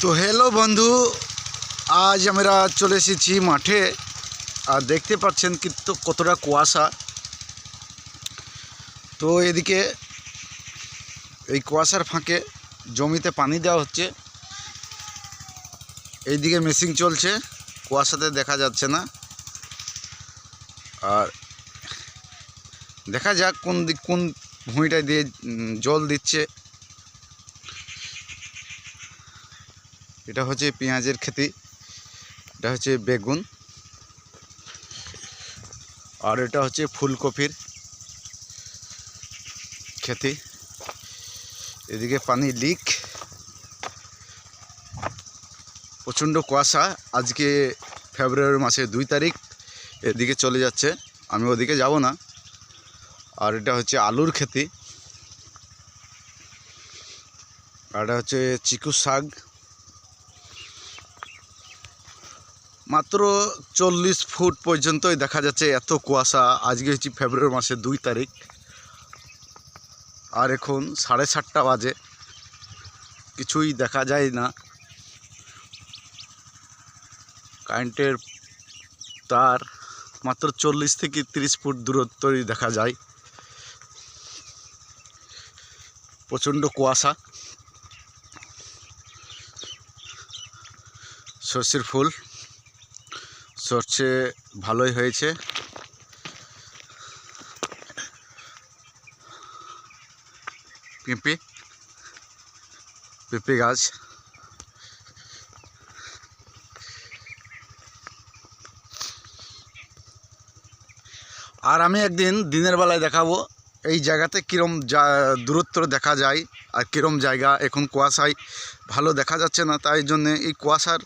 তো হ্যালো বন্ধু, আজ আমরা চলে এসেছি মাঠে। আর দেখতে পাচ্ছেন কিন্তু কতটা কুয়াশা। তো এদিকে এই কুয়াশার ফাঁকে জমিতে পানি দেওয়া হচ্ছে। এইদিকে মেশিন চলছে, কুয়াশাতে দেখা যাচ্ছে না। আর দেখা যাক কোন ভুঁইটা দিয়ে জল দিচ্ছে। এটা হচ্ছে পেঁয়াজের খেতি, এটা হচ্ছে বেগুন, আর এটা হচ্ছে ফুলকপির খেতি। এদিকে পানি লিক, প্রচণ্ড কুয়াশা। আজকে ফেব্রুয়ারি মাসের 2 তারিখ, এদিকে চলে যাচ্ছে, আমি ওদিকে যাব না। আর এটা হচ্ছে আলুর খেতি, আর এটা হচ্ছে চিকু শাক। মাত্র 40 ফুট পর্যন্তই দেখা যাচ্ছে, এত কুয়াশা। আজকে হচ্ছে ফেব্রুয়ারি মাসের 2 তারিখ, আর এখন 7:30 বাজে, কিছুই দেখা যায় না। কারেন্টের তার মাত্র 40 থেকে 30 ফুট দূরত্বই দেখা যায়। প্রচণ্ড কুয়াশা। সর্ষের ফুল, সর্ষে ভালোই হয়েছে। পেঁপে গাছ। আর আমি একদিন দিনের বেলায় দেখাবো এই জায়গাতে কীরম দূরত্ব দেখা যায় আর কীরম জায়গা। এখন কুয়াশায় ভালো দেখা যাচ্ছে না, তাই জন্যে এই কুয়াশার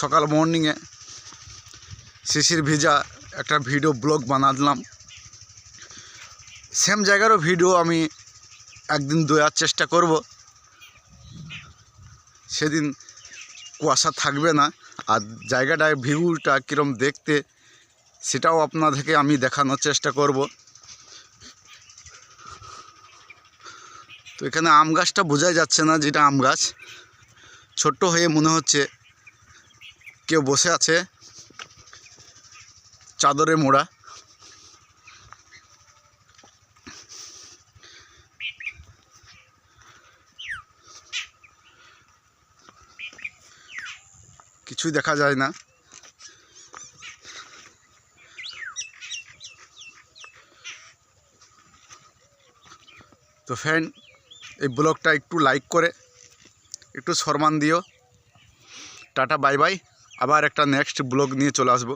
সকাল মর্নিংয়ে শিশির ভিজা একটা ভিডিও ব্লগ বানালাম। সেম জায়গারও ভিডিও আমি একদিন দেওয়ার চেষ্টা করব। সেদিন কুয়াশা থাকবে না, আর জায়গাটায় ভিউটা কীরম দেখতে সেটাও আপনাদেরকে আমি দেখানোর চেষ্টা করব। তো এখানে আম গাছটা বোঝাই যাচ্ছে না যেটা আম গাছ, ছোট্ট হয়ে মনে হচ্ছে কেউ বসে আছে চাদরে মোড়া। কিছুই দেখা যায় না। তো ফ্রেন্ড, এই ব্লগটা একটু লাইক করে একটু সম্মান দিও। টাটা বাই বাই, আবার একটা নেক্সট ব্লগ নিয়ে চলে আসবো।